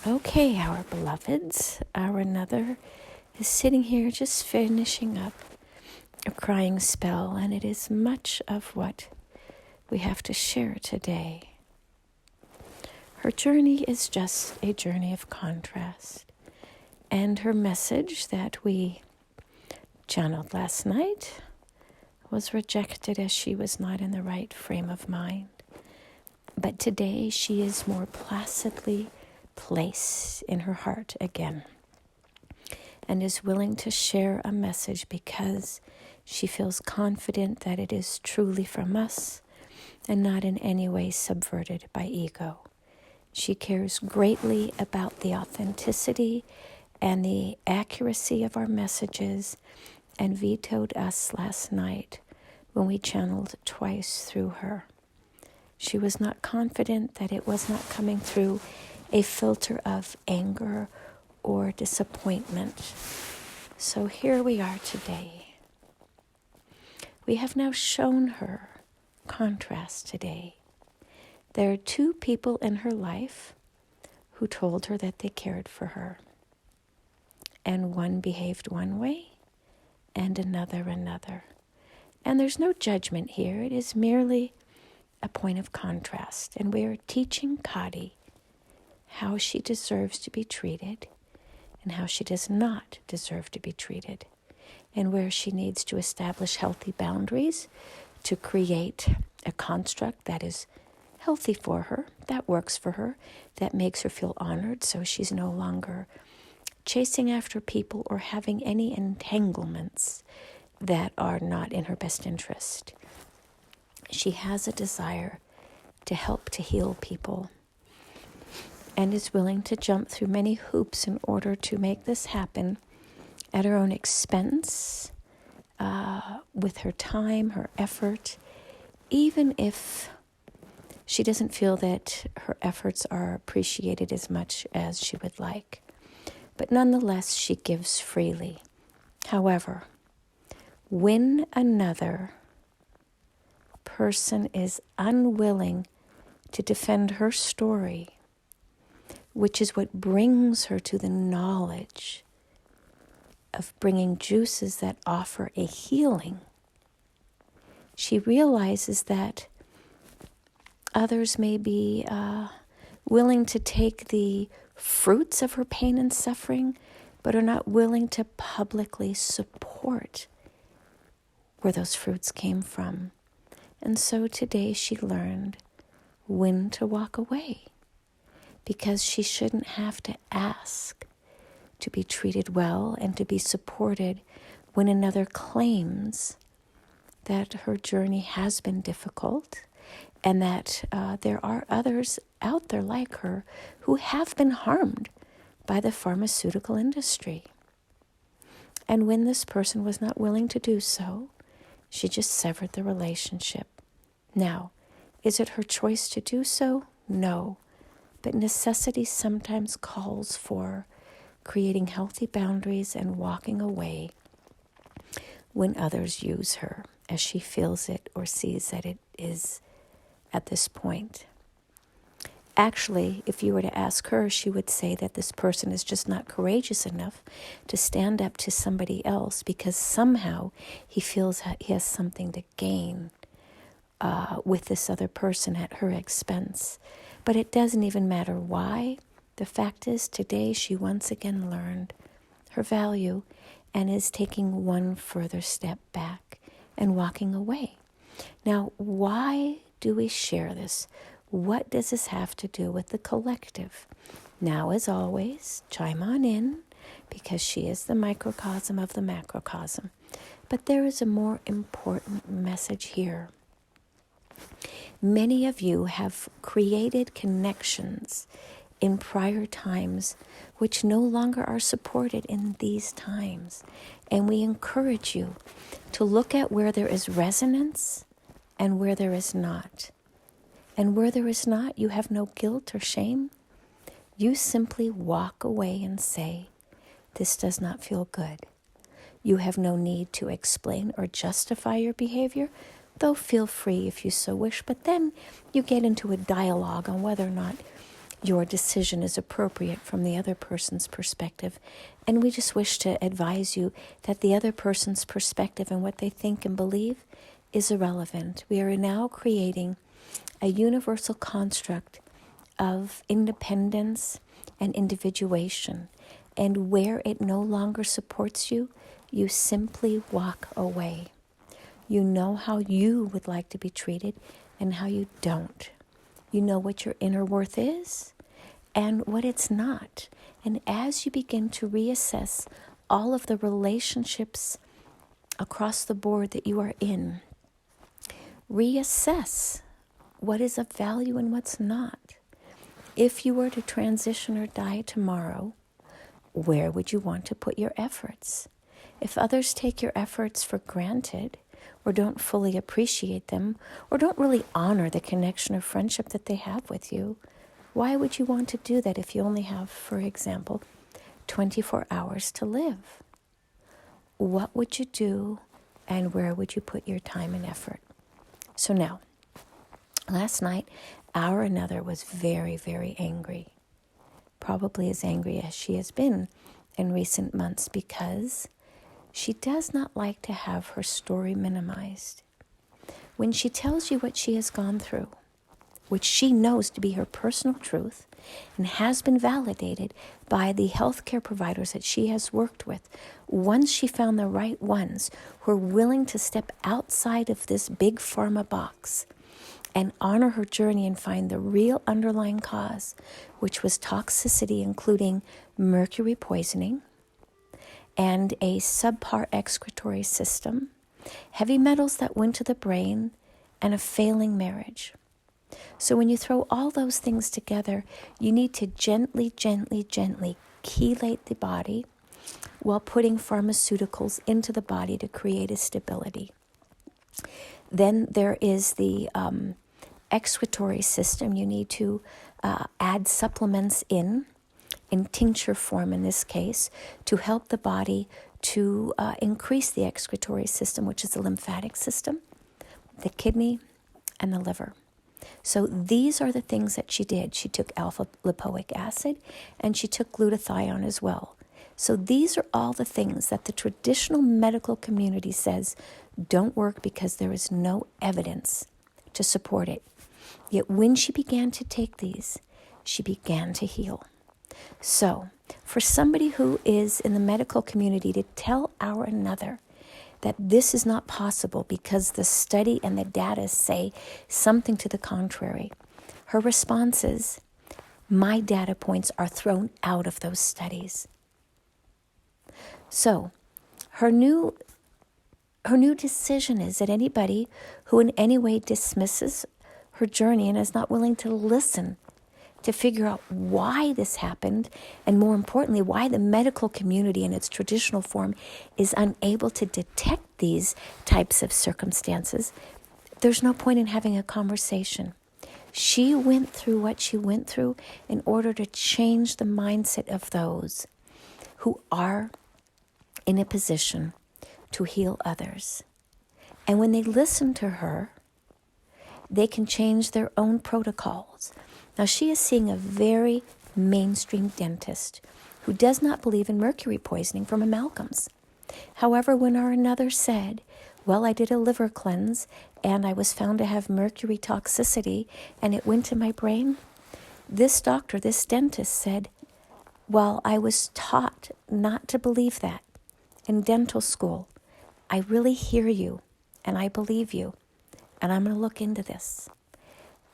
Okay, our beloveds, our another is sitting here just finishing up a crying spell, and it is much of what we have to share today. Her journey is just a journey of contrast, and her message that we channeled last night was rejected as she was not in the right frame of mind. But today she is more placidly placed in her heart again and is willing to share a message because she feels confident that it is truly from us and not in any way subverted by ego. She cares greatly about the authenticity and the accuracy of our messages and vetoed us last night when we channeled twice through her. She was not confident that it was not coming through a filter of anger or disappointment. So here we are today. We have now shown her contrast today. There are two people in her life who told her that they cared for her. And one behaved one way and another. And there's no judgment here. It is merely a point of contrast. And we are teaching Kadi how she deserves to be treated and how she does not deserve to be treated, and where she needs to establish healthy boundaries to create a construct that is healthy for her, that works for her, that makes her feel honored, so she's no longer chasing after people or having any entanglements that are not in her best interest. She has a desire to help to heal people and is willing to jump through many hoops in order to make this happen at her own expense, with her time, her effort, even if she doesn't feel that her efforts are appreciated as much as she would like. But nonetheless, she gives freely. However, when another person is unwilling to defend her story, which is what brings her to the knowledge of bringing juices that offer a healing, she realizes that others may be willing to take the fruits of her pain and suffering, but are not willing to publicly support where those fruits came from. And so today she learned when to walk away, because she shouldn't have to ask to be treated well and to be supported when another claims that her journey has been difficult and that there are others out there like her who have been harmed by the pharmaceutical industry. And when this person was not willing to do so, she just severed the relationship. Now, is it her choice to do so? No. But necessity sometimes calls for creating healthy boundaries and walking away when others use her as she feels it or sees that it is at this point. Actually, if you were to ask her, she would say that this person is just not courageous enough to stand up to somebody else because somehow he feels he has something to gain with this other person at her expense. But it doesn't even matter why. The fact is, today she once again learned her value and is taking one further step back and walking away. Now, why do we share this? What does this have to do with the collective? Now, as always, chime on in, because she is the microcosm of the macrocosm. But there is a more important message here. Many of you have created connections in prior times which no longer are supported in these times. And we encourage you to look at where there is resonance and where there is not. And where there is not, you have no guilt or shame. You simply walk away and say, this does not feel good. You have no need to explain or justify your behavior, though feel free if you so wish. But then you get into a dialogue on whether or not your decision is appropriate from the other person's perspective. And we just wish to advise you that the other person's perspective and what they think and believe is irrelevant. We are now creating a universal construct of independence and individuation. And where it no longer supports you, you simply walk away. You know how you would like to be treated and how you don't. You know what your inner worth is and what it's not. And as you begin to reassess all of the relationships across the board that you are in, reassess what is of value and what's not. If you were to transition or die tomorrow, where would you want to put your efforts? If others take your efforts for granted, or don't fully appreciate them, or don't really honor the connection or friendship that they have with you, why would you want to do that if you only have, for example, 24 hours to live? What would you do, and where would you put your time and effort? So now, last night, our another was very, very angry. Probably as angry as she has been in recent months, because she does not like to have her story minimized. When she tells you what she has gone through, which she knows to be her personal truth and has been validated by the healthcare providers that she has worked with, once she found the right ones who are willing to step outside of this big pharma box and honor her journey and find the real underlying cause, which was toxicity, including mercury poisoning and a subpar excretory system, heavy metals that went to the brain, and a failing marriage. So when you throw all those things together, you need to gently chelate the body while putting pharmaceuticals into the body to create a stability. Then there is the excretory system. You need to add supplements in tincture form in this case, to help the body to increase the excretory system, which is the lymphatic system, the kidney, and the liver. So these are the things that she did. She took alpha lipoic acid, and she took glutathione as well. So these are all the things that the traditional medical community says don't work because there is no evidence to support it. Yet when she began to take these, she began to heal. So, for somebody who is in the medical community to tell our another that this is not possible because the study and the data say something to the contrary, her response is, my data points are thrown out of those studies. So, her new decision is that anybody who in any way dismisses her journey and is not willing to listen to figure out why this happened, and more importantly, why the medical community in its traditional form is unable to detect these types of circumstances, there's no point in having a conversation. She went through what she went through in order to change the mindset of those who are in a position to heal others. And when they listen to her, they can change their own protocols. Now, she is seeing a very mainstream dentist who does not believe in mercury poisoning from amalgams. However, when our another said, well, I did a liver cleanse and I was found to have mercury toxicity and it went to my brain, this doctor, this dentist said, well, I was taught not to believe that in dental school. I really hear you and I believe you, and I'm going to look into this.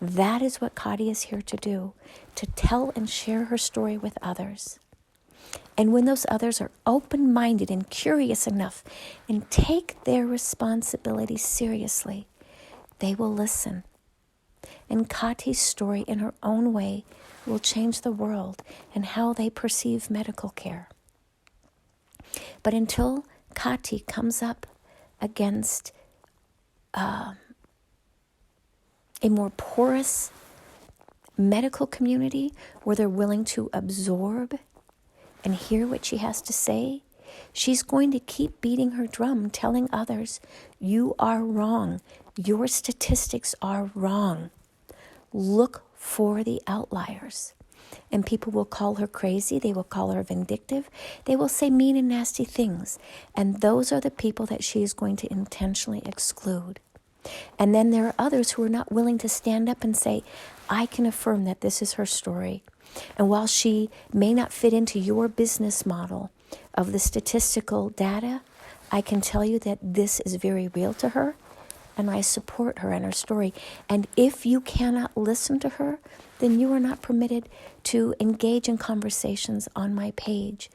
That is what Kati is here to do, to tell and share her story with others. And when those others are open-minded and curious enough and take their responsibility seriously, they will listen. And Kati's story in her own way will change the world and how they perceive medical care. But until Kati comes up against a more porous medical community where they're willing to absorb and hear what she has to say, she's going to keep beating her drum, telling others, you are wrong. Your statistics are wrong. Look for the outliers. And people will call her crazy. They will call her vindictive. They will say mean and nasty things. And those are the people that she is going to intentionally exclude. And then there are others who are not willing to stand up and say, I can affirm that this is her story. And while she may not fit into your business model of the statistical data, I can tell you that this is very real to her, and I support her and her story. And if you cannot listen to her, then you are not permitted to engage in conversations on my page,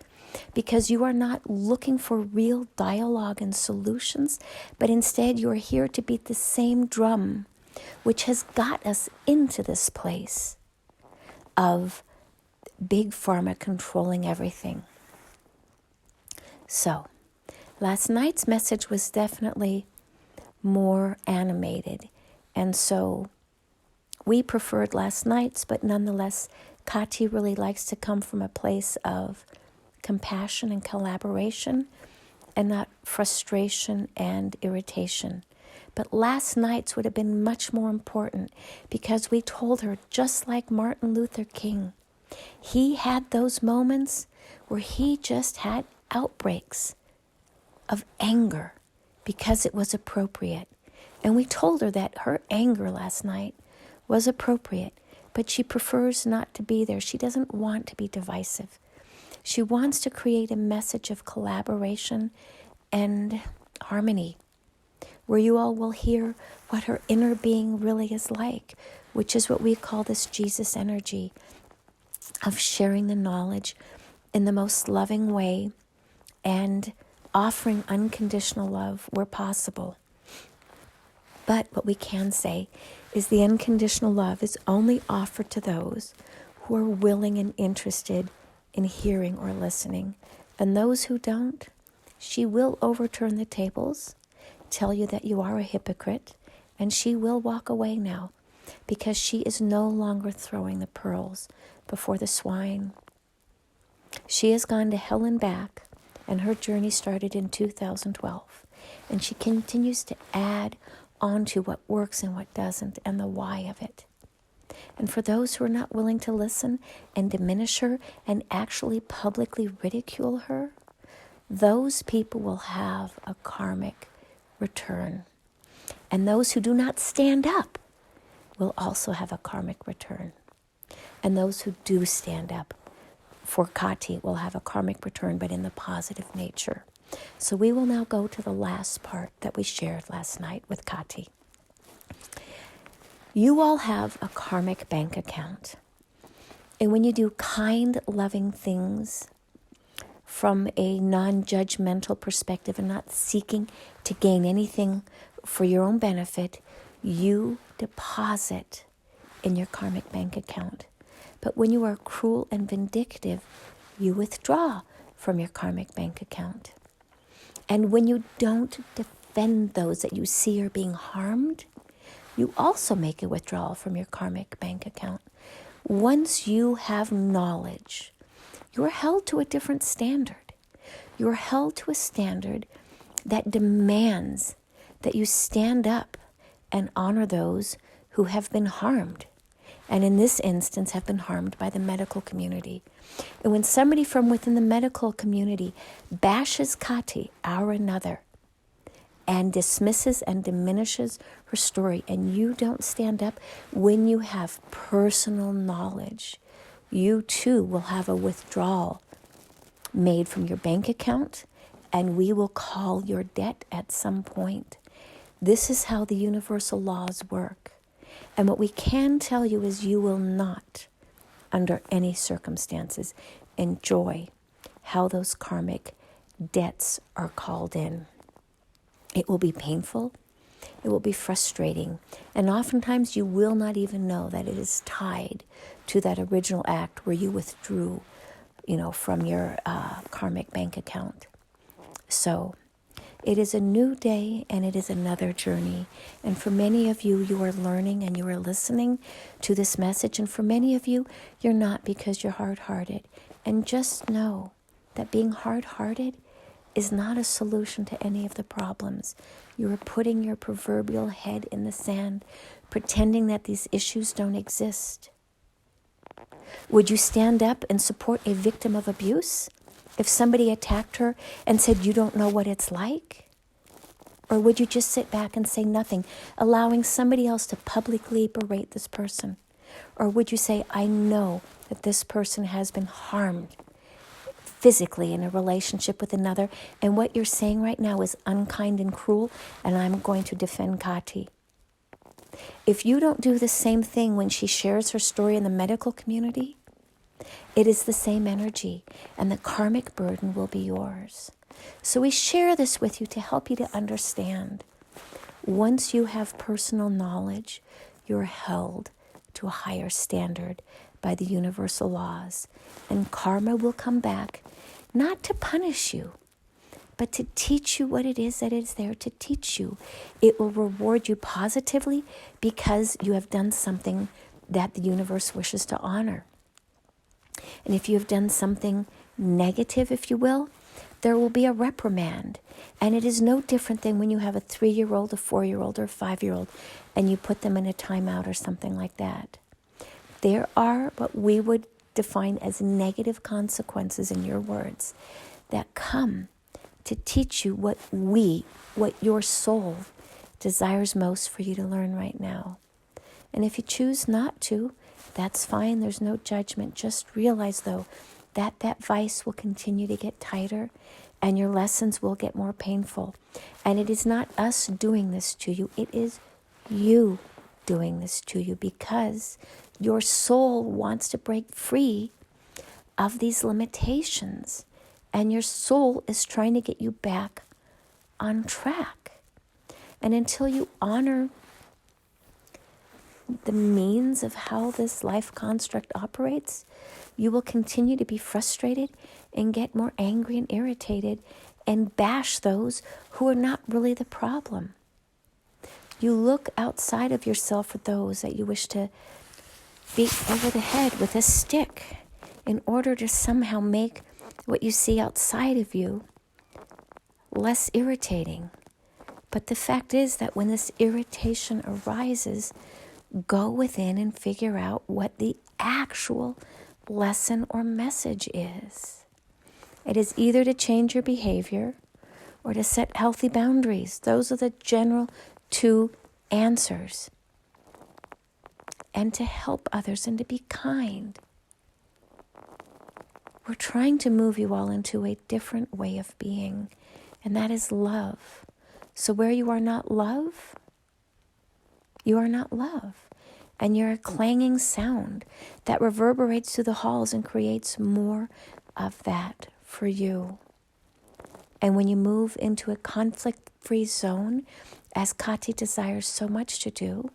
because you are not looking for real dialogue and solutions, but instead you are here to beat the same drum which has got us into this place of big pharma controlling everything. So, last night's message was definitely more animated, and so we preferred last night's, but nonetheless, Kati really likes to come from a place of compassion and collaboration and not frustration and irritation. But last night's would have been much more important, because we told her, just like Martin Luther King, he had those moments where he just had outbreaks of anger because it was appropriate. And we told her that her anger last night was appropriate, but she prefers not to be there. She doesn't want to be divisive. She wants to create a message of collaboration and harmony, where you all will hear what her inner being really is like, which is what we call this Jesus energy of sharing the knowledge in the most loving way and offering unconditional love where possible. But what we can say is the unconditional love is only offered to those who are willing and interested in hearing or listening. And those who don't, she will overturn the tables, tell you that you are a hypocrite, and she will walk away now, because she is no longer throwing the pearls before the swine. She has gone to hell and back, and her journey started in 2012. And she continues to add on to what works and what doesn't, and the why of it. And for those who are not willing to listen and diminish her and actually publicly ridicule her, those people will have a karmic return. And those who do not stand up will also have a karmic return. And those who do stand up for Kati will have a karmic return, but in the positive nature. So we will now go to the last part that we shared last night with Kati. You all have a karmic bank account. And when you do kind, loving things from a non-judgmental perspective and not seeking to gain anything for your own benefit, you deposit in your karmic bank account. But when you are cruel and vindictive, you withdraw from your karmic bank account. And when you don't defend those that you see are being harmed, you also make a withdrawal from your karmic bank account. Once you have knowledge, you're held to a different standard. You're held to a standard that demands that you stand up and honor those who have been harmed, and in this instance have been harmed by the medical community. And when somebody from within the medical community bashes Kati, our another, and dismisses and diminishes her story, and you don't stand up when you have personal knowledge, you too will have a withdrawal made from your bank account, and we will call your debt at some point. This is how the universal laws work. And what we can tell you is you will not, under any circumstances, enjoy how those karmic debts are called in. It will be painful. It will be frustrating. And oftentimes you will not even know that it is tied to that original act where you withdrew, from your karmic bank account. So it is a new day and it is another journey. And for many of you, you are learning and you are listening to this message. And for many of you, you're not, because you're hard-hearted. And just know that being hard-hearted is not a solution to any of the problems. You are putting your proverbial head in the sand, pretending that these issues don't exist. Would you stand up and support a victim of abuse if somebody attacked her and said, you don't know what it's like? Or would you just sit back and say nothing, allowing somebody else to publicly berate this person? Or would you say, I know that this person has been harmed physically in a relationship with another, and what you're saying right now is unkind and cruel, and I'm going to defend Kati. If you don't do the same thing when she shares her story in the medical community, it is the same energy, and the karmic burden will be yours. So we share this with you to help you to understand. Once you have personal knowledge, you're held to a higher standard by the universal laws. And karma will come back, not to punish you, but to teach you what it is that is there to teach you. It will reward you positively because you have done something that the universe wishes to honor. And if you have done something negative, if you will, there will be a reprimand. And it is no different than when you have a 3-year-old, a 4-year-old, or a 5-year-old, and you put them in a timeout or something like that. There are what we would define as negative consequences, in your words, that come to teach you what your soul desires most for you to learn right now. And if you choose not to, that's fine. There's no judgment. Just realize, though, that that vice will continue to get tighter and your lessons will get more painful. And it is not us doing this to you. It is you doing this to you because your soul wants to break free of these limitations. And your soul is trying to get you back on track. And until you honor the means of how this life construct operates, you will continue to be frustrated and get more angry and irritated and bash those who are not really the problem. You look outside of yourself for those that you wish to beat over the head with a stick in order to somehow make what you see outside of you less irritating. But the fact is that when this irritation arises, go within and figure out what the actual lesson or message is. It is either to change your behavior or to set healthy boundaries. Those are the general 2 answers. And to help others and to be kind. We're trying to move you all into a different way of being, and that is love. So where you are not love, you are not love. And you're a clanging sound that reverberates through the halls and creates more of that for you. And when you move into a conflict-free zone, as Kati desires so much to do,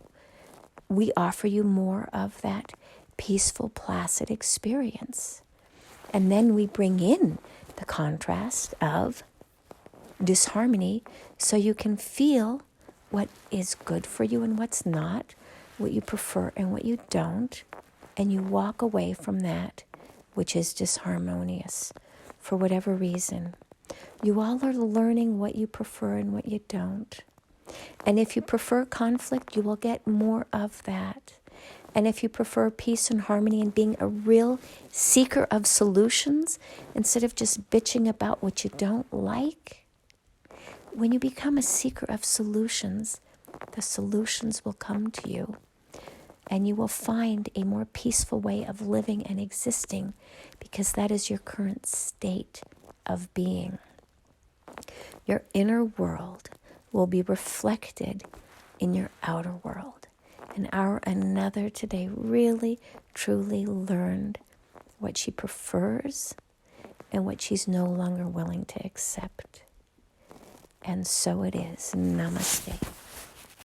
we offer you more of that peaceful, placid experience. And then we bring in the contrast of disharmony so you can feel what is good for you and what's not, what you prefer and what you don't, and you walk away from that which is disharmonious for whatever reason. You all are learning what you prefer and what you don't. And if you prefer conflict, you will get more of that. And if you prefer peace and harmony and being a real seeker of solutions instead of just bitching about what you don't like, when you become a seeker of solutions, the solutions will come to you. And you will find a more peaceful way of living and existing because that is your current state of being. Your inner world will be reflected in your outer world. And our another today really, truly learned what she prefers and what she's no longer willing to accept. And so it is. Namaste.